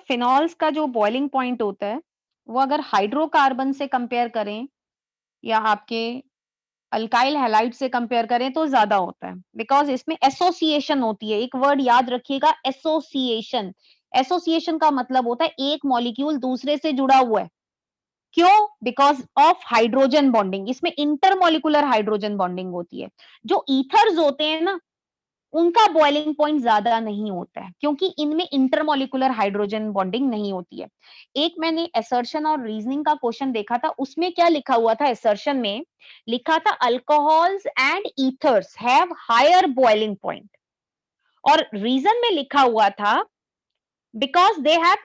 Phenols का जो boiling point होता है, वो अगर हाइड्रोकार्बन से कंपेयर करें या आपके अल्काइल हैलाइड से कंपेयर करें तो ज्यादा होता है, बिकॉज इसमें एसोसिएशन होती है। एक वर्ड याद रखिएगा, एसोसिएशन। एसोसिएशन का मतलब होता है एक मॉलिक्यूल दूसरे से जुड़ा हुआ है। क्यों? Because of hydrogen bonding. इसमें इंटरमोलिकुलर हाइड्रोजन बॉन्डिंग होती है। जो ईथर्स होते हैं ना, उनका बॉइलिंग पॉइंट ज्यादा नहीं होता है, क्योंकि इनमें इंटरमोलिकुलर हाइड्रोजन बॉन्डिंग नहीं होती है। एक मैंने असर्शन और रीजनिंग का क्वेश्चन देखा था, उसमें क्या लिखा हुआ था? असर्शन में लिखा था alcohols and ethers have higher boiling point, और रीजन में लिखा हुआ था because they have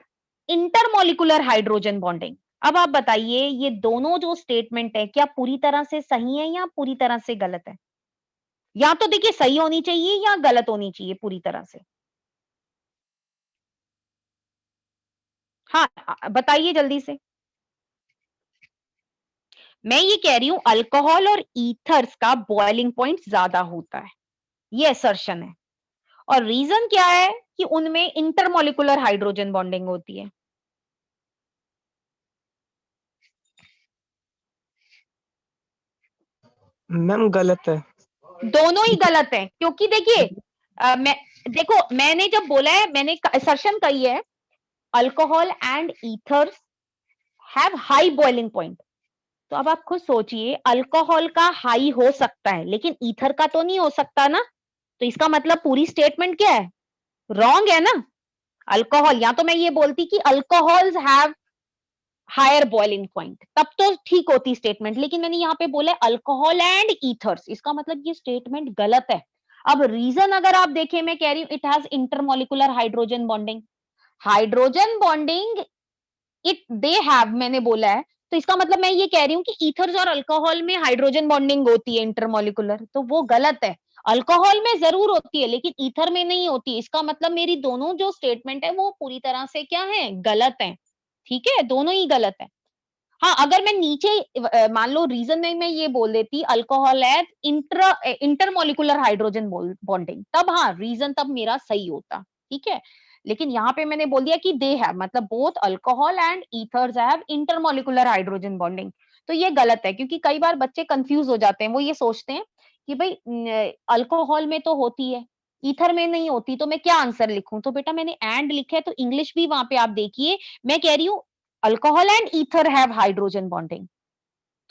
intermolecular hydrogen bonding. अब आप बताइए, ये दोनों जो स्टेटमेंट है, क्या पूरी तरह से सही है या पूरी तरह से गलत है? या तो देखिए सही होनी चाहिए या गलत होनी चाहिए पूरी तरह से। हाँ, बताइए जल्दी से। मैं ये कह रही हूं अल्कोहल और ईथर्स का बॉइलिंग पॉइंट ज्यादा होता है, ये असर्शन है। और रीजन क्या है कि उनमें इंटरमोलिकुलर हाइड्रोजन बॉन्डिंग होती है। मैम गलत है। दोनों ही गलत है, क्योंकि देखिए मैं देखो, मैंने जब बोला है, मैंने असर्शन कही है alcohol and ethers have high boiling point. तो अब आप खुद सोचिए, अल्कोहल का हाई हो सकता है लेकिन ईथर का तो नहीं हो सकता ना। तो इसका मतलब पूरी स्टेटमेंट क्या है? रॉन्ग है ना। अल्कोहल, या तो मैं ये बोलती कि alcohols have higher boiling point, तब तो ठीक होती स्टेटमेंट, लेकिन मैंने यहाँ पे बोला अल्कोहल एंड ईथर्स, इसका मतलब ये स्टेटमेंट गलत है। अब रीजन अगर आप देखें, मैं कह रही हूं it has intermolecular hydrogen bonding. Hydrogen bonding it they have, मैंने बोला है, तो इसका मतलब मैं ये कह रही हूँ कि ईथर्स और अल्कोहल में हाइड्रोजन बॉन्डिंग होती है इंटरमोलिकुलर, तो वो गलत है। अल्कोहल में जरूर होती है लेकिन ईथर में नहीं होती। इसका मतलब मेरी दोनों जो स्टेटमेंट है वो पूरी तरह से क्या है? गलत है। ठीक है, दोनों ही गलत है। हाँ, अगर मैं नीचे मान लो रीजन में मैं ये बोल देती अल्कोहल है इंटरमोलिकुलर हाइड्रोजन बॉन्डिंग, तब हाँ रीजन तब मेरा सही होता। ठीक है, लेकिन यहाँ पे मैंने बोल दिया कि दे हैव, मतलब both alcohol and ethers have intermolecular hydrogen bonding. तो ये गलत है, क्योंकि कई बार बच्चे कंफ्यूज हो जाते हैं। वो ये सोचते हैं कि भाई अल्कोहल में तो होती है, ईथर में नहीं होती, तो मैं क्या आंसर लिखूं? तो बेटा मैंने एंड लिखा है, तो इंग्लिश भी वहां पे आप देखिए। मैं कह रही हूँ alcohol and ether have hydrogen bonding,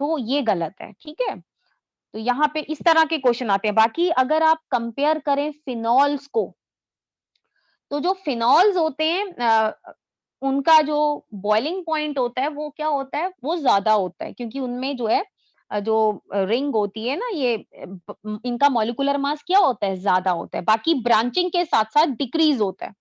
तो ये गलत है। ठीक है, तो यहाँ पे इस तरह के क्वेश्चन आते हैं। बाकी अगर आप कंपेयर करें फिनॉल्स को, तो जो फिनॉल्स होते हैं उनका जो बॉइलिंग पॉइंट होता है वो क्या होता है? वो ज्यादा होता है, क्योंकि उनमें जो है जो रिंग होती है ना, ये इनका मॉलिक्यूलर मास क्या होता है? ज्यादा होता है। बाकी ब्रांचिंग के साथ साथ डिक्रीज होता है।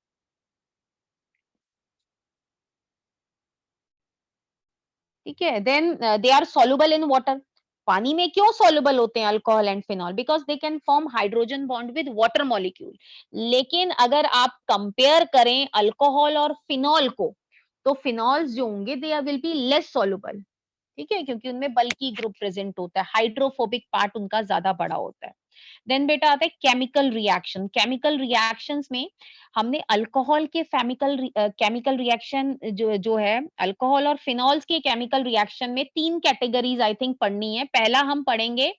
ठीक है, then they are soluble in water. पानी में क्यों सॉल्युबल होते हैं alcohol and phenol? Because they can form hydrogen bond with water molecule. लेकिन अगर आप कंपेयर करें अल्कोहल और फिनॉल को, तो फिनॉल्स जो होंगे they will be less soluble. ठीक है, क्योंकि उनमें बल्कि ग्रुप प्रेजेंट होता है, हाइड्रोफोबिक पार्ट उनका ज्यादा बड़ा होता है। देन बेटा आता है केमिकल रिएक्शन। केमिकल रिएक्शंस में हमने अल्कोहल के केमिकल रिएक्शन जो है, अल्कोहल और फिनॉल्स के केमिकल रिएक्शन में तीन कैटेगरीज आई थिंक पढ़नी है। पहला हम पढ़ेंगे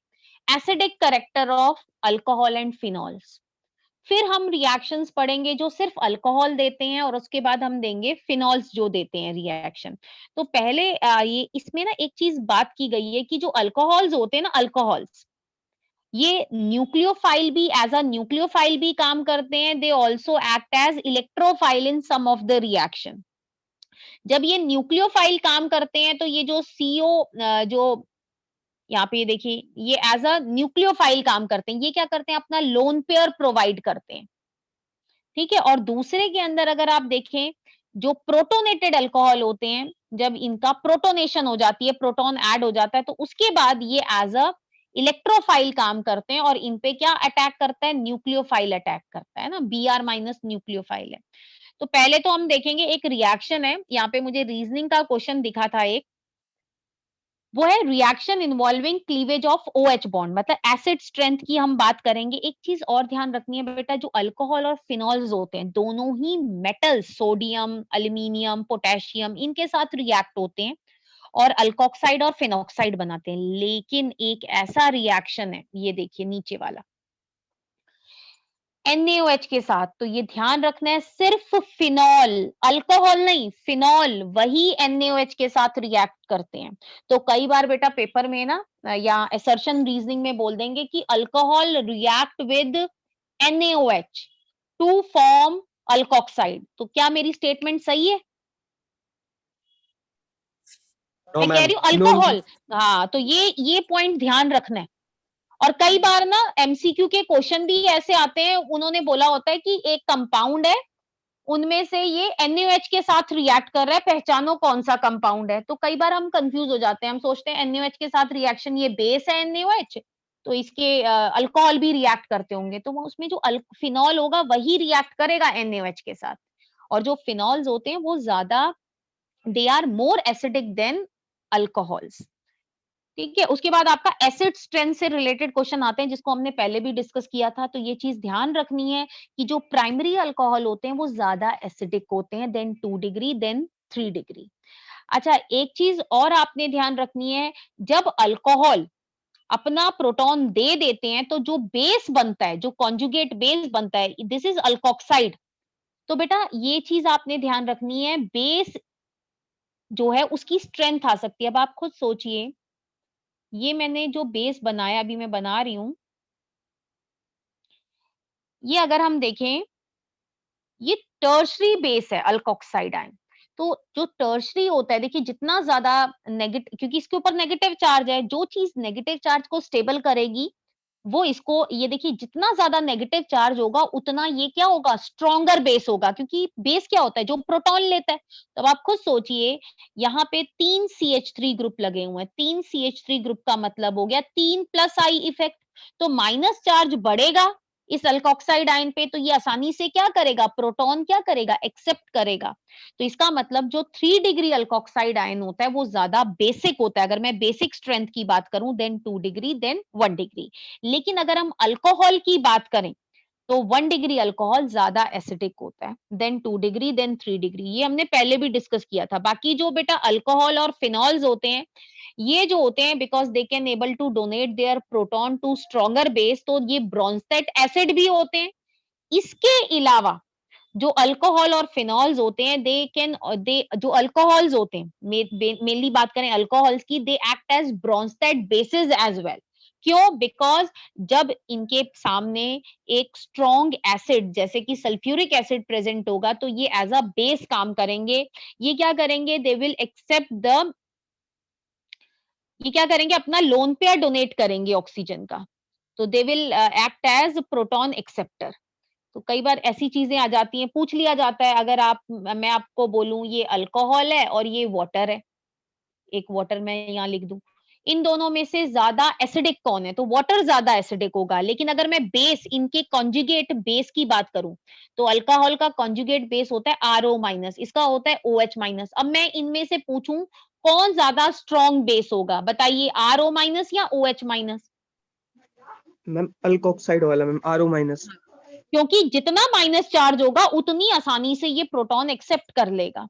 acidic character of alcohol and phenols. फिर हम रिएक्शंस पढ़ेंगे जो सिर्फ अल्कोहल देते हैं, और उसके बाद हम देंगे फिनॉल्स जो देते हैं रिएक्शन। तो पहले ये इसमें ना एक चीज बात की गई है कि जो अल्कोहल्स होते हैं ना, अल्कोहल्स ये न्यूक्लियोफाइल भी, एज अ न्यूक्लियोफाइल भी काम करते हैं। They also act as electrophile in some of the reaction. जब ये न्यूक्लियोफाइल काम करते हैं तो ये जो सीओ जो यहाँ पे देखिए, ये एज अ न्यूक्लियोफाइल काम करते हैं। ये क्या करते हैं? अपना लोन पेयर प्रोवाइड करते हैं। ठीक है, और दूसरे के अंदर अगर आप देखें, जो प्रोटोनेटेड अल्कोहल होते हैं, जब इनका प्रोटोनेशन हो जाती है, प्रोटॉन ऐड हो जाता है, तो उसके बाद ये एज अ इलेक्ट्रोफाइल काम करते हैं, और इन पे क्या अटैक करता है? न्यूक्लियोफाइल अटैक करता है ना, Br माइनस न्यूक्लियोफाइल है। तो पहले तो हम देखेंगे एक रिएक्शन है, यहाँ पे मुझे रीजनिंग का क्वेश्चन दिखा था एक, वो है reaction involving cleavage of OH bond, मतलब एसिड स्ट्रेंथ की हम बात करेंगे। एक चीज और ध्यान रखनी है बेटा, जो अल्कोहल और फिनॉल्स होते हैं दोनों ही मेटल, सोडियम, एल्यूमिनियम, पोटेशियम, इनके साथ रिएक्ट होते हैं और अल्कोक्साइड और फिनॉक्साइड बनाते हैं। लेकिन एक ऐसा रिएक्शन है, ये देखिए नीचे वाला, NaOH के साथ, तो ये ध्यान रखना है सिर्फ फिनॉल, अल्कोहल नहीं, फिनॉल वही NaOH के साथ रिएक्ट करते हैं। तो कई बार बेटा पेपर में ना या असर्शन रीजनिंग में बोल देंगे कि alcohol react with NaOH to form alkoxide. तो क्या मेरी स्टेटमेंट सही है? नो मैं कह मैम। रही हूँ नो मैम। अल्कोहल, हाँ, तो ये पॉइंट ध्यान रखना है। और कई बार ना MCQ के क्वेश्चन भी ऐसे आते हैं, उन्होंने बोला होता है कि एक कंपाउंड है, उनमें से ये NaOH के साथ रिएक्ट कर रहा है, पहचानो कौन सा कंपाउंड है। तो कई बार हम कंफ्यूज हो जाते हैं, हम सोचते हैं NaOH के साथ रिएक्शन, ये बेस है NaOH, तो इसके अल्कोहल भी रिएक्ट करते होंगे, तो वो उसमें जो फिनॉल होगा वही रिएक्ट करेगा NaOH के साथ। और जो फिनॉल्स होते हैं वो ज्यादा, they are more acidic than alcohols. ठीक है, उसके बाद आपका एसिड स्ट्रेंथ से रिलेटेड क्वेश्चन आते हैं, जिसको हमने पहले भी डिस्कस किया था। तो ये चीज ध्यान रखनी है कि जो प्राइमरी अल्कोहल होते हैं वो ज्यादा एसिडिक होते हैं, देन 2 डिग्री, देन 3 डिग्री। अच्छा, एक चीज और आपने ध्यान रखनी है, जब अल्कोहल अपना प्रोटॉन दे देते हैं तो जो बेस बनता है, जो कॉन्जुगेट बेस बनता है, दिस इज अल्कोक्साइड। तो बेटा ये चीज आपने ध्यान रखनी है, बेस जो है उसकी स्ट्रेंथ आ सकती है। अब आप खुद सोचिए, ये मैंने जो बेस बनाया, अभी मैं बना रही हूं, ये अगर हम देखें, ये टर्शरी बेस है अल्कोक्साइड आयन। तो जो टर्शरी होता है, देखिए जितना ज्यादा नेगेटिव, क्योंकि इसके ऊपर नेगेटिव चार्ज है, जो चीज नेगेटिव चार्ज को स्टेबल करेगी वो इसको, ये देखिए जितना ज्यादा नेगेटिव चार्ज होगा उतना ये क्या होगा, स्ट्रॉन्गर बेस होगा, क्योंकि बेस क्या होता है, जो प्रोटॉन लेता है। तो आप खुद सोचिए, यहाँ पे 3 CH3 ग्रुप लगे हुए हैं, 3 CH3 ग्रुप का मतलब हो गया 3 प्लस आई इफेक्ट। तो माइनस चार्ज बढ़ेगा इस अल्कोक्साइड आयन पे, तो ये आसानी से क्या करेगा, प्रोटॉन क्या करेगा, एक्सेप्ट करेगा। तो इसका मतलब जो 3 डिग्री अल्कोक्साइड आयन होता है वो ज्यादा बेसिक होता है। अगर मैं बेसिक स्ट्रेंथ की बात करूं, देन 2 डिग्री, देन 1 डिग्री। लेकिन अगर हम अल्कोहल की बात करें तो 1 डिग्री अल्कोहल ज्यादा एसिडिक होता है, देन 2 डिग्री, देन 3 डिग्री। ये हमने पहले भी डिस्कस किया था। बाकी जो बेटा अल्कोहल और फिनॉल्स होते हैं, ये जो होते हैं, because they can able to donate their proton to stronger base, तो ये ब्रोंस्टेट एसिड भी होते हैं। इसके अलावा जो अल्कोहल और फिनॉल्स होते हैं, दे जो अल्कोहल्स होते हैं, मेनली बात करें अल्कोहल्स की, they act as Bronsted bases as well. क्यों? बिकॉज जब इनके सामने एक स्ट्रॉन्ग एसिड जैसे कि सल्फ्यूरिक एसिड प्रेजेंट होगा, तो ये एज अ बेस काम करेंगे। ये क्या करेंगे, दे विल एक्सेप्ट द, ये क्या करेंगे, अपना लोन पेयर डोनेट करेंगे ऑक्सीजन का। तो they will act as proton acceptor. तो कई बार ऐसी चीजें आ जाती हैं, पूछ लिया जाता है, अगर आप, मैं आपको बोलूं ये अल्कोहल है और ये वाटर है, एक वाटर मैं यहाँ लिख दूं, इन दोनों में से ज्यादा एसिडिक कौन है, तो वाटर ज्यादा एसिडिक होगा। लेकिन अगर मैं बेस, इनके कॉन्जुगेट बेस की बात करूं, तो अल्कोहल का कॉन्जुगेट बेस होता है RO माइनस, इसका होता है OH माइनस। अब मैं इनमें से पूछूं कौन ज्यादा स्ट्रॉन्ग बेस होगा, बताइए, RO माइनस या OH माइनस? मैम अल्कोक्साइड वाला मैम, RO माइनस। क्योंकि जितना माइनस चार्ज होगा उतनी आसानी से ये प्रोटॉन एक्सेप्ट कर लेगा।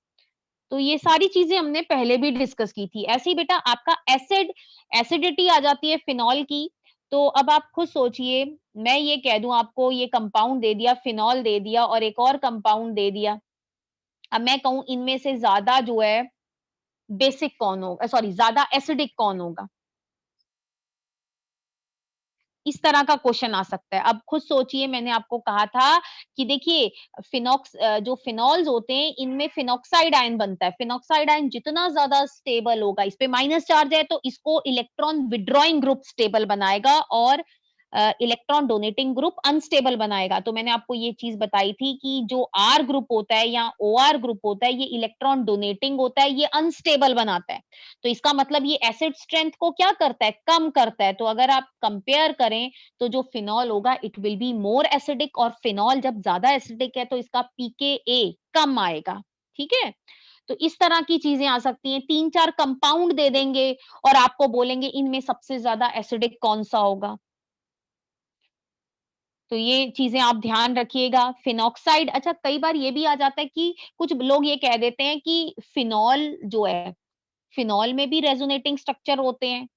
तो ये सारी चीजें हमने पहले भी डिस्कस की थी। ऐसे ही बेटा आपका एसिडिटी आ जाती है फिनॉल की। तो अब आप खुद सोचिए, मैं ये कह दूं आपको, ये कंपाउंड दे दिया, फिनॉल दे दिया और एक और कंपाउंड दे दिया। अब मैं कहूं इनमें से ज्यादा जो है बेसिक कौन होगा, सॉरी ज्यादा एसिडिक कौन होगा, इस तरह का क्वेश्चन आ सकता है। अब खुद सोचिए, मैंने आपको कहा था कि देखिए जो फिनॉल्स होते हैं इनमें फिनॉक्साइड आयन बनता है। फिनॉक्साइड आयन जितना ज्यादा स्टेबल होगा, इस पे माइनस चार्ज है तो इसको इलेक्ट्रॉन विड्रॉइंग ग्रुप स्टेबल बनाएगा और इलेक्ट्रॉन डोनेटिंग ग्रुप अनस्टेबल बनाएगा। तो मैंने आपको ये चीज बताई थी कि जो R ग्रुप होता है या OR ग्रुप होता है, ये इलेक्ट्रॉन डोनेटिंग होता है, ये अनस्टेबल बनाता है। तो इसका मतलब ये एसिड स्ट्रेंथ को क्या करता है, कम करता है। तो अगर आप कंपेयर करें तो जो फिनॉल होगा it will be more acidic, और फिनॉल जब ज्यादा एसिडिक है तो इसका pKa कम आएगा। ठीक है, तो इस तरह की चीजें आ सकती हैं। 3-4 कंपाउंड दे देंगे और आपको बोलेंगे इनमें सबसे ज्यादा एसिडिक कौन सा होगा। तो ये चीजें आप ध्यान रखिएगा। फिनॉक्साइड, अच्छा कई बार ये भी आ जाता है कि कुछ लोग ये कह देते हैं कि फिनॉल जो है, फिनॉल में भी रेजोनेटिंग स्ट्रक्चर होते हैं।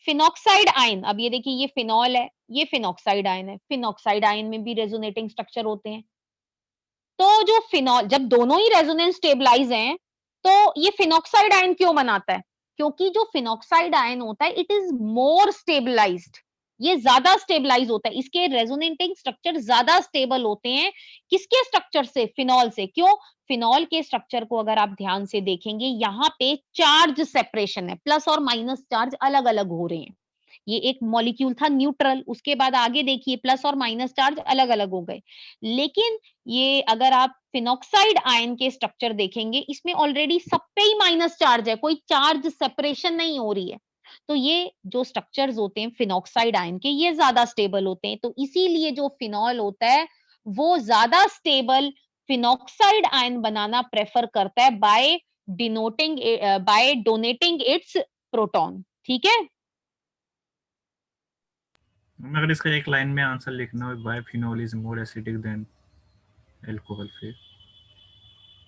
फिनॉक्साइड आयन, अब ये देखिए ये फिनॉल है, ये फिनॉक्साइड आयन है, फिनॉक्साइड आयन में भी रेजोनेटिंग स्ट्रक्चर होते हैं। तो जो फिनॉल, जब दोनों ही रेजोनेंस स्टेबलाइज हैं, तो ये फिनॉक्साइड आयन क्यों बनाता है? क्योंकि जो फिनॉक्साइड आयन होता है इट इज मोर स्टेबलाइज्ड, ये ज्यादा स्टेबलाइज होता है, इसके रेजोनेटिंग स्ट्रक्चर ज्यादा स्टेबल होते हैं। किसके स्ट्रक्चर से? फिनॉल से। क्यों? फिनॉल के स्ट्रक्चर को अगर आप ध्यान से देखेंगे, यहाँ पे चार्ज सेपरेशन है, प्लस और माइनस चार्ज अलग अलग हो रहे हैं। ये एक मॉलिक्यूल था न्यूट्रल, उसके बाद आगे देखिए प्लस और माइनस चार्ज अलग अलग हो गए। लेकिन ये अगर आप फिनॉक्साइड आयन के स्ट्रक्चर देखेंगे, इसमें ऑलरेडी सब पे ही माइनस चार्ज है, कोई चार्ज सेपरेशन नहीं हो रही है। तो ये जो स्ट्रक्चर्स होते हैं फिनॉक्साइड आयन के, ये ज्यादा स्टेबल होते हैं। तो इसीलिए जो फिनॉल होता है वो ज्यादा स्टेबल फिनॉक्साइड आयन बनाना प्रेफर करता है by denoting, by donating its proton. ठीक है। अगर इसका एक लाइन में आंसर लिखना हो, why phenol is more acidic than alcohol, फिर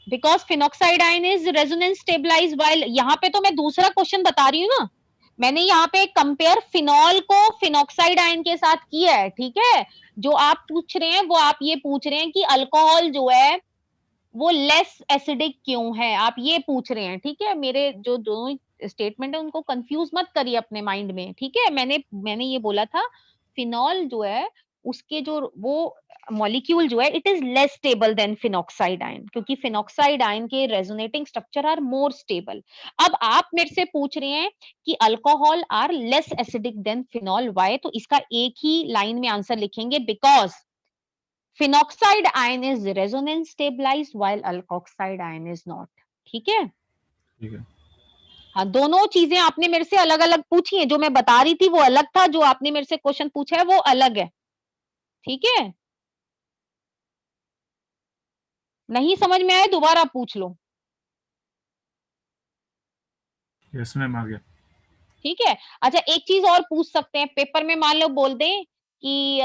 because phenoxide ion is resonance stabilise while, यहाँ पे तो मैं दूसरा क्वेश्चन बता रही हूँ ना, मैंने यहाँ पे कंपेयर फिनॉल को फिनॉक्साइड आयन के साथ किया है। ठीक है, जो आप पूछ रहे हैं वो आप ये पूछ रहे हैं कि अल्कोहल जो है वो लेस एसिडिक क्यों है, आप ये पूछ रहे हैं। ठीक है, मेरे जो दोनों स्टेटमेंट है उनको कंफ्यूज मत करिए अपने माइंड में। ठीक है, मैंने ये बोला था फिनॉल जो है उसके जो वो मॉलिक्यूल जो है it is less stable than phenoxide ion, क्योंकि फिनॉक्साइड आयन के resonating structure are more stable. अब आप मेरे से पूछ रहे हैं कि alcohol are less acidic than phenol, why? तो इसका एक ही लाइन में आंसर लिखेंगे, because phenoxide ion is resonance stabilised while alkoxide ion is not. ठीक है। ठीक है। हाँ, दोनों चीजें आपने मेरे से अलग अलग पूछी है, जो मैं बता रही थी वो अलग था, जो आपने मेरे से क्वेश्चन पूछा है वो अलग है। ठीक है, नहीं समझ में आए दोबारा पूछ लो। यस मैम, आ गया। ठीक है, अच्छा एक चीज और पूछ सकते हैं पेपर में, मान लो बोल दें कि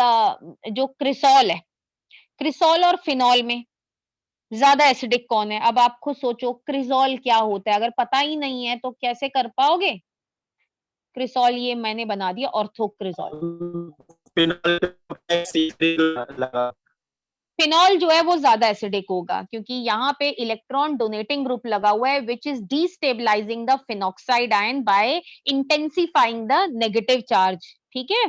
जो क्रिसॉल है, क्रिसॉल और फिनॉल में ज्यादा एसिडिक कौन है? अब आप खुद सोचो क्रिसॉल क्या होता है, अगर पता ही नहीं है तो कैसे कर पाओगे? क्रिसॉल ये मैंने बना दिया ऑर्थोक्रिसॉल। फिनॉल जो है वो ज्यादा एसिडिक होगा, क्योंकि यहाँ पे इलेक्ट्रॉन डोनेटिंग ग्रुप लगा हुआ है which is destabilising the phenoxide ion by intensifying the negative charge. ठीक है,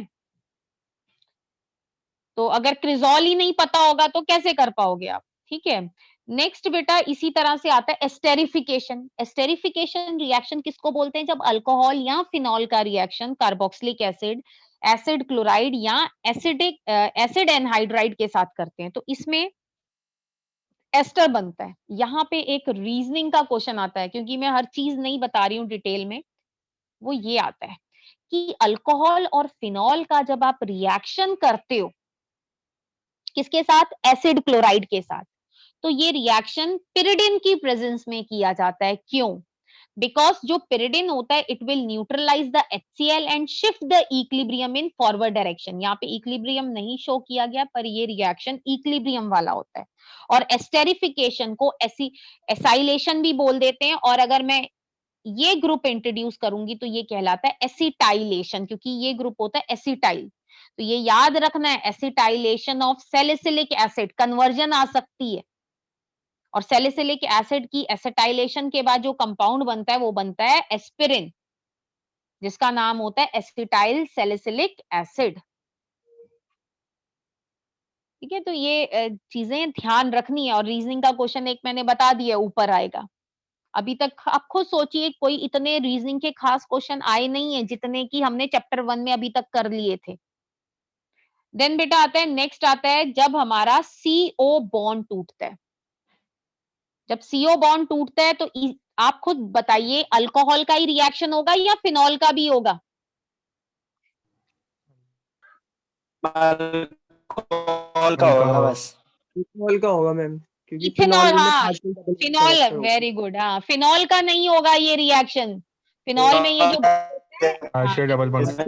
तो अगर क्रिजॉल ही नहीं पता होगा तो कैसे कर पाओगे आप? ठीक है, नेक्स्ट बेटा इसी तरह से आता है एस्टेरिफिकेशन। एस्टेरिफिकेशन रिएक्शन किसको बोलते हैं? जब अल्कोहल या फिनॉल का reaction carboxylic acid, acid chloride या एसिडिक एसिड एनहाइड्राइड के साथ करते हैं, तो इसमें एस्टर बनता है। यहाँ पे एक रीजनिंग का क्वेश्चन आता है, क्योंकि मैं हर चीज नहीं बता रही हूँ डिटेल में, वो ये आता है कि अल्कोहल और फिनॉल का जब आप रिएक्शन करते हो, किसके साथ? एसिड क्लोराइड के साथ, तो ये रिएक्शन पिरिडिन की प्रेजेंस में किया जाता है। क्यों? बिकॉज जो पिरिडिन होता है it will neutralise the HCl and shift the equilibrium in forward direction. यहाँ पे इक्विलिब्रियम नहीं शो किया गया, पर ये रिएक्शन इक्विलिब्रियम वाला होता है। और एस्टेरिफिकेशन को एसाइलेशन भी बोल देते हैं, और अगर मैं ये ग्रुप इंट्रोड्यूस करूंगी तो ये कहलाता है एसिटाइलेशन, क्योंकि ये ग्रुप होता है एसिटाइल। तो ये याद रखना है, acetylation of salicylic acid, conversion आ सकती है, और सैलिसिलिक एसिड की एसिटाइलेशन के बाद जो कंपाउंड बनता है वो बनता है एस्पिरिन, जिसका नाम होता है एसिटाइल सैलिसिलिक एसिड। ठीक है, तो ये चीजें ध्यान रखनी है, और रीजनिंग का क्वेश्चन एक मैंने बता दिया ऊपर आएगा। अभी तक आप खुद सोचिए, कोई इतने रीजनिंग के खास क्वेश्चन आए नहीं है जितने की हमने चैप्टर 1 में अभी तक कर लिए थे। देन बेटा आता है, नेक्स्ट आता है जब हमारा CO बॉन्ड टूटता है। जब CO बॉन्ड टूटता है तो आप खुद बताइए, अल्कोहल का ही रिएक्शन होगा या फिनॉल का भी होगा? अल्कोहल का होगा बस। अल्कोहल का होगा मैम, क्योंकि इथेनॉल, फिनॉल में हाँ, 5 डबल बॉन्ड फिनॉल, कनेक्ट होगा। वेरी गुड, हाँ, फिनॉल का नहीं होगा ये रिएक्शन, फिनॉल में ये जो partial double bond.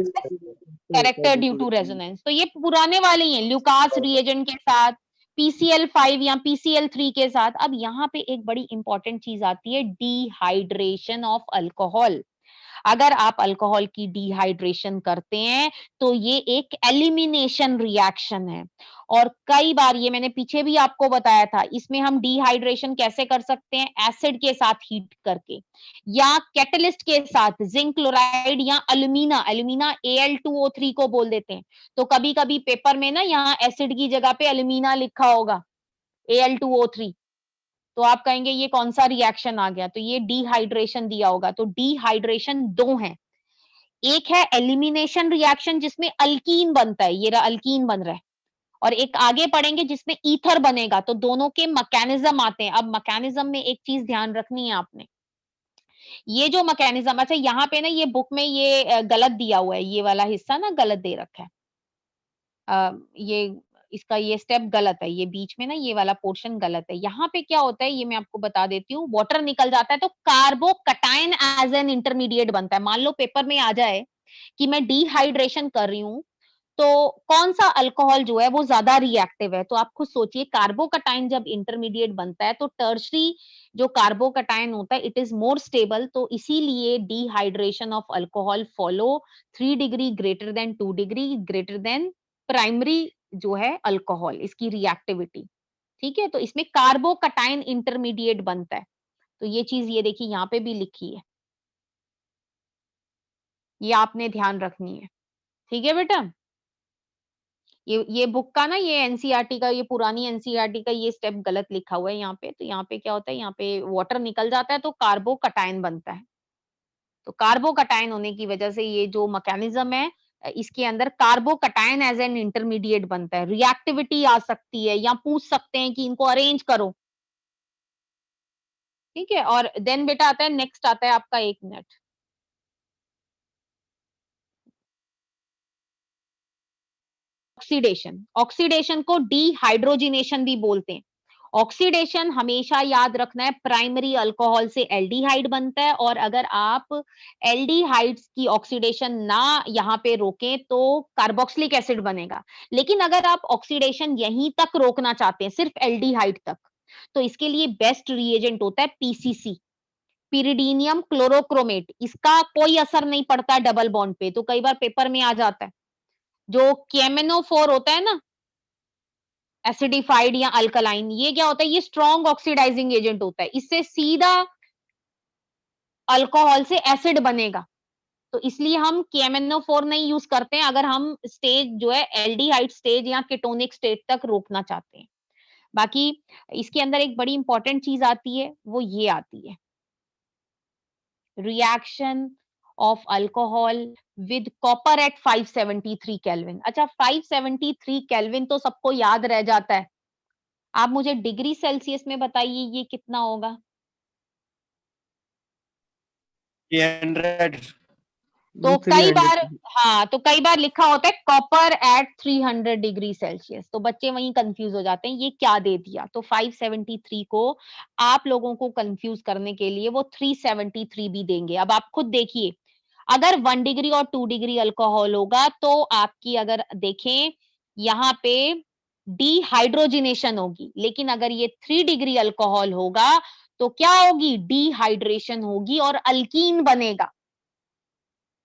Character due to resonance, तो ये पुराने वाले ही हैं, ल्यूकास रिएजेंट के साथ, PCl5 या PCl3 के साथ। अब यहाँ पे एक बड़ी इंपॉर्टेंट चीज आती है, डिहाइड्रेशन ऑफ अल्कोहल। अगर आप अल्कोहल की डिहाइड्रेशन करते हैं तो ये एक एलिमिनेशन रिएक्शन है, और कई बार ये मैंने पीछे भी आपको बताया था, इसमें हम डिहाइड्रेशन कैसे कर सकते हैं, एसिड के साथ हीट करके, या कैटलिस्ट के साथ, जिंक क्लोराइड या अल्यूमिना, अल्यूमिना Al2O3 को बोल देते हैं। तो कभी कभी पेपर में ना यहाँ एसिड की जगह पे अल्यूमिना लिखा होगा, Al2O3, तो आप कहेंगे ये कौन सा रिएक्शन आ गया, तो ये डिहाइड्रेशन दिया होगा। तो डिहाइड्रेशन दो है, एक है एलिमिनेशन रिएक्शन जिसमें अल्कीन बनता है, ये रहा अल्कीन बन रहा है, और एक आगे पढ़ेंगे जिसमें ईथर बनेगा। तो दोनों के मैकेनिज्म आते हैं। अब मैकेनिज्म में एक चीज ध्यान रखनी है आपने, ये जो मैकेनिज्म, अच्छा यहाँ पे ना ये बुक में ये गलत दिया हुआ है, ये वाला हिस्सा ना गलत दे रखा है, ये इसका ये स्टेप गलत है, ये बीच में ना ये वाला पोर्शन गलत है। यहाँ पे क्या होता है ये मैं आपको बता देती हूँ, वाटर निकल जाता है तो कार्बोकटायन एज एन इंटरमीडिएट बनता है। मान लो पेपर में आ जाए कि मैं डिहाइड्रेशन कर रही हूँ, तो कौन सा अल्कोहल जो है वो ज्यादा रिएक्टिव है, तो आप खुद सोचिए, कार्बोकटायन जब इंटरमीडिएट बनता है तो टर्शरी जो कार्बोकटायन होता है इट इज मोर स्टेबल, तो इसीलिए dehydration of alcohol follow 3 degree greater than 2 degree greater than primary जो है अल्कोहल, इसकी रिएक्टिविटी। ठीक है, तो इसमें कार्बोकटायन इंटरमीडिएट बनता है, तो ये चीज ये देखिए यहाँ पे भी लिखी है, ये आपने ध्यान रखनी है। ठीक है बेटा, ये बुक का ना, ये एनसीईआरटी का, ये पुरानी एनसीईआरटी का ये स्टेप गलत लिखा हुआ है यहाँ पे। तो यहाँ पे क्या होता है, यहाँ पे वाटर निकल जाता है तो कार्बोकटायन बनता है, तो कार्बोकटायन होने की वजह से ये जो मैकेनिज्म है, इसके अंदर कार्बोकटायन एज एन इंटरमीडिएट बनता है। रिएक्टिविटी आ सकती है, या पूछ सकते हैं कि इनको अरेंज करो। ठीक है, और देन बेटा आता है, नेक्स्ट आता है आपका, 1 मिनट, ऑक्सीडेशन। ऑक्सीडेशन को डिहाइड्रोजिनेशन भी बोलते हैं। ऑक्सीडेशन हमेशा याद रखना है, प्राइमरी अल्कोहल से एल्डिहाइड बनता है, और अगर आप एल्डिहाइड्स की ऑक्सीडेशन ना यहाँ पे रोकें तो कार्बोक्सिलिक एसिड बनेगा। लेकिन अगर आप ऑक्सीडेशन यहीं तक रोकना चाहते हैं, सिर्फ एल्डिहाइड तक, तो इसके लिए बेस्ट रिएजेंट होता है PCC, पिरिडीनियम क्लोरोक्रोमेट। इसका कोई असर नहीं पड़ता डबल बॉन्ड पे, तो कई बार पेपर में आ जाता है। जो केमेनोफोर होता है ना, एसिडिफाइड या अल्कलाइन, ये क्या होता है, ये स्ट्रॉन्ग ऑक्सीडाइजिंग एजेंट होता है, इससे सीधा अल्कोहल से एसिड बनेगा, तो इसलिए हम KMnO4 नहीं यूज करते हैं अगर हम स्टेज जो है एल्डिहाइड स्टेज या कीटोनिक स्टेज तक रोकना चाहते हैं। बाकी इसके अंदर एक बड़ी इंपॉर्टेंट चीज आती है, वो ये आती है, reaction of alcohol with copper at 573 kelvin. अच्छा, 573 केल्विन तो सबको याद रह जाता है, आप मुझे डिग्री सेल्सियस में बताइए ये कितना होगा। 300। तो कई 300। बार, हाँ, तो कई बार लिखा होता है कॉपर एट 300 डिग्री सेल्सियस, तो बच्चे वहीं कंफ्यूज हो जाते हैं, ये क्या दे दिया। तो 573 को आप लोगों को कंफ्यूज करने के लिए वो 373 भी देंगे। अब आप खुद देखिए, अगर 1 डिग्री और 2 डिग्री अल्कोहल होगा तो आपकी, अगर देखें यहाँ पे डिहाइड्रोजिनेशन होगी, लेकिन अगर ये 3 डिग्री अल्कोहल होगा तो क्या होगी, डिहाइड्रेशन होगी और अल्कीन बनेगा।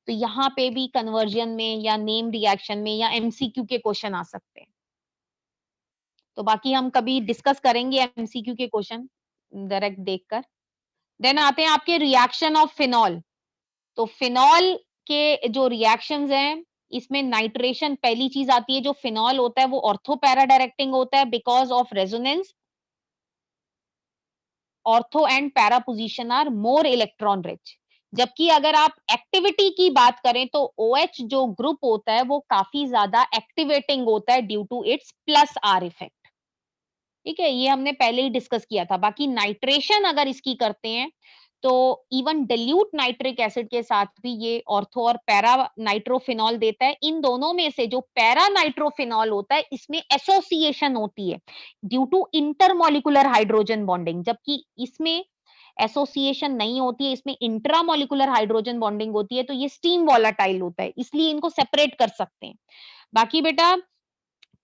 तो यहाँ पे भी कन्वर्जन में या नेम रिएक्शन में या MCQ के क्वेश्चन आ सकते हैं। तो बाकी हम कभी डिस्कस करेंगे MCQ के क्वेश्चन डायरेक्ट देखकर। देन आते हैं आपके रिएक्शन ऑफ फिनॉल। तो फिनॉल के जो रिएक्शंस हैं, इसमें नाइट्रेशन पहली चीज आती है। जो फिनॉल होता है वो ऑर्थो पैरा डायरेक्टिंग होता है because of resonance. Ortho and para position are more electron rich. जबकि अगर आप एक्टिविटी की बात करें तो OH जो ग्रुप होता है वो काफी ज्यादा एक्टिवेटिंग होता है due to its plus R effect. ठीक है, ये हमने पहले ही डिस्कस किया था। बाकी नाइट्रेशन अगर इसकी करते हैं तो इवन डिल्यूट नाइट्रिक एसिड के साथ भी ये ऑर्थो और पैरा नाइट्रोफिनॉल देता है। इन दोनों में से जो पैरा नाइट्रोफिनॉल होता है इसमें एसोसिएशन होती है due to intermolecular hydrogen bonding, जबकि इसमें एसोसिएशन नहीं होती है, इसमें इंट्रामोलिकुलर हाइड्रोजन बॉन्डिंग होती है, तो ये स्टीम वॉलाटाइल होता है, इसलिए इनको सेपरेट कर सकते हैं। बाकी बेटा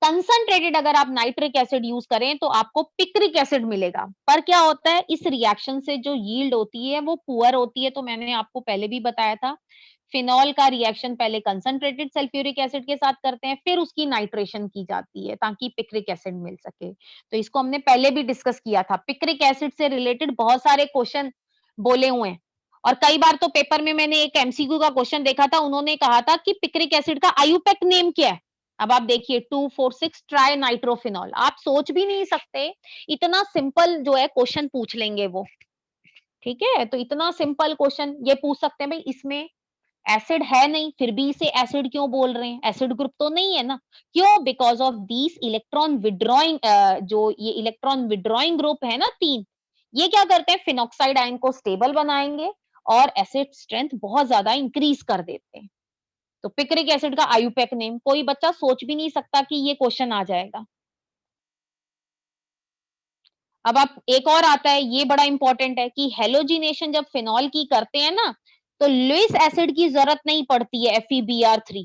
कंसंट्रेटेड अगर आप नाइट्रिक एसिड यूज करें तो आपको पिक्रिक एसिड मिलेगा, पर क्या होता है इस रिएक्शन से जो यील्ड होती है वो पुअर होती है। तो मैंने आपको पहले भी बताया था, फिनॉल का रिएक्शन पहले कंसंट्रेटेड सल्फ्यूरिक एसिड के साथ करते हैं, फिर उसकी नाइट्रेशन की जाती है ताकि पिक्रिक एसिड मिल सके। तो इसको हमने पहले भी डिस्कस किया था। पिक्रिक एसिड से रिलेटेड बहुत सारे क्वेश्चन बोले हुए हैं, और कई बार तो पेपर में मैंने एक एमसीक्यू का क्वेश्चन देखा था, उन्होंने कहा था कि पिक्रिक एसिड का आयुपेक नेम क्या है। अब आप देखिए 2,4,6 ट्राई नाइट्रोफिनॉल, आप सोच भी नहीं सकते इतना सिंपल जो है क्वेश्चन पूछ लेंगे वो। ठीक है, तो इतना सिंपल क्वेश्चन ये पूछ सकते हैं, भाई इसमें एसिड है नहीं फिर भी इसे एसिड क्यों बोल रहे हैं, एसिड ग्रुप तो नहीं है ना। क्यों? Because of these electron withdrawing, जो ये इलेक्ट्रॉन विड्रॉइंग ग्रुप है ना 3, ये क्या करते हैं फिनॉक्साइड आयन को स्टेबल बनाएंगे और एसिड स्ट्रेंथ बहुत ज्यादा इंक्रीज कर देते हैं। तो पिक्रिक एसिड का आयुपेक नेम, कोई बच्चा सोच भी नहीं सकता कि ये क्वेश्चन आ जाएगा। अब आप एक और आता है, ये बड़ा इंपॉर्टेंट है कि हेलोजिनेशन जब फिनॉल की करते हैं ना तो लुईस एसिड की जरूरत नहीं पड़ती है FeBr3।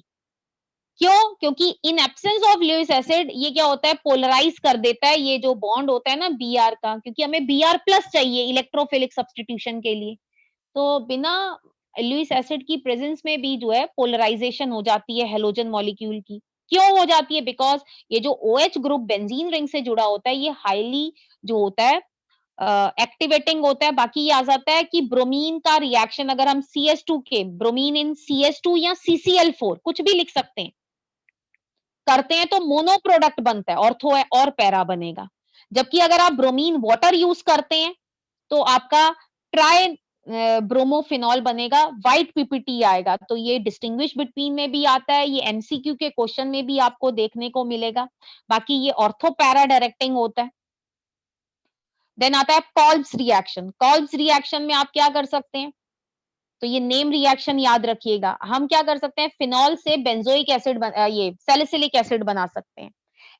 क्यों? क्योंकि in absence of Lewis acid ये क्या होता है पोलराइज कर देता है ये जो बॉन्ड होता है ना Br का, क्योंकि हमें Br+ चाहिए इलेक्ट्रोफिलिक सब्स्टिट्यूशन के लिए। तो बिना लुईस एसिड की प्रेजेंस में भी जो है पोलराइजेशन हो जाती है हेलोजन मॉलिक्यूल की। क्यों हो जाती है? बिकॉज ये जो OH ग्रुप बेंजीन रिंग से जुड़ा होता है ये हाईली जो होता है एक्टिवेटिंग होता है। बाकी ये आ जाता है कि ब्रोमीन का रिएक्शन अगर हम CS2 के ब्रोमीन इन CS2 या CCl4 कुछ भी लिख सकते हैं करते हैं तो मोनो प्रोडक्ट बनता है, ऑर्थो है और पैरा बनेगा। जबकि अगर आप ब्रोमीन वाटर यूज करते हैं तो आपका ट्राई ब्रोमोफिनॉल बनेगा, व्हाइट PPT आएगा। तो ये डिस्टिंग्विश बिटवीन में भी आता है, ये MCQ के क्वेश्चन में भी आपको देखने को मिलेगा। बाकी ये ऑर्थो पैरा डायरेक्टिंग होता है। देन आता है कॉल्ब्स रिएक्शन। कॉल्ब्स रिएक्शन में आप क्या कर सकते हैं, तो ये नेम रिएक्शन याद रखिएगा। हम क्या कर सकते हैं फिनॉल से बेंजोइक एसिड ये सैलिसिलिक एसिड बना सकते हैं।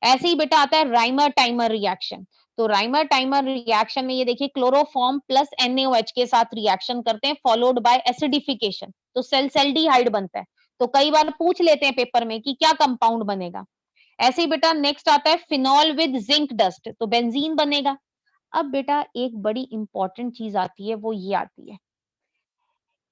ऐसे ही बेटा आता है राइमर टाइमर रिएक्शन। तो राइमर टाइमर रिएक्शन में ये देखिए क्लोरोफॉर्म प्लस NaOH के साथ रिएक्शन करते हैं फॉलोड बाय एसिडिफिकेशन, तो सेल्डिहाइड बनता है। तो कई बार पूछ लेते हैं पेपर में कि क्या कंपाउंड बनेगा। ऐसे ही बेटा नेक्स्ट आता है फिनॉल विद जिंक डस्ट, तो बेंजीन बनेगा। अब बेटा एक बड़ी इंपॉर्टेंट चीज आती है, वो ये आती है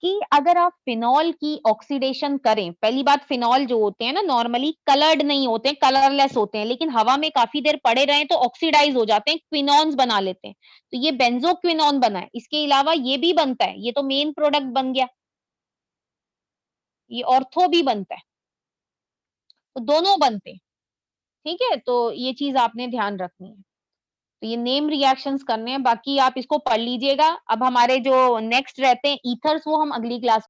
कि अगर आप फिनॉल की ऑक्सीडेशन करें, पहली बात फिनॉल जो होते हैं ना नॉर्मली कलर्ड नहीं होते हैं, कलरलेस होते हैं, लेकिन हवा में काफी देर पड़े रहें तो ऑक्सीडाइज हो जाते हैं, क्विनॉन्स बना लेते हैं। तो ये बेंजोक्विनॉन बना है। इसके अलावा ये भी बनता है, ये तो मेन प्रोडक्ट बन गया, ये ऑर्थो भी बनता है, तो दोनों बनते हैं। ठीक है, तो ये चीज आपने ध्यान रखनी है। तो ये नेम रिएक्शंस करने हैं, बाकी आप इसको पढ़ लीजिएगा। अब हमारे जो नेक्स्ट रहते हैं ईथर्स, वो हम अगली क्लास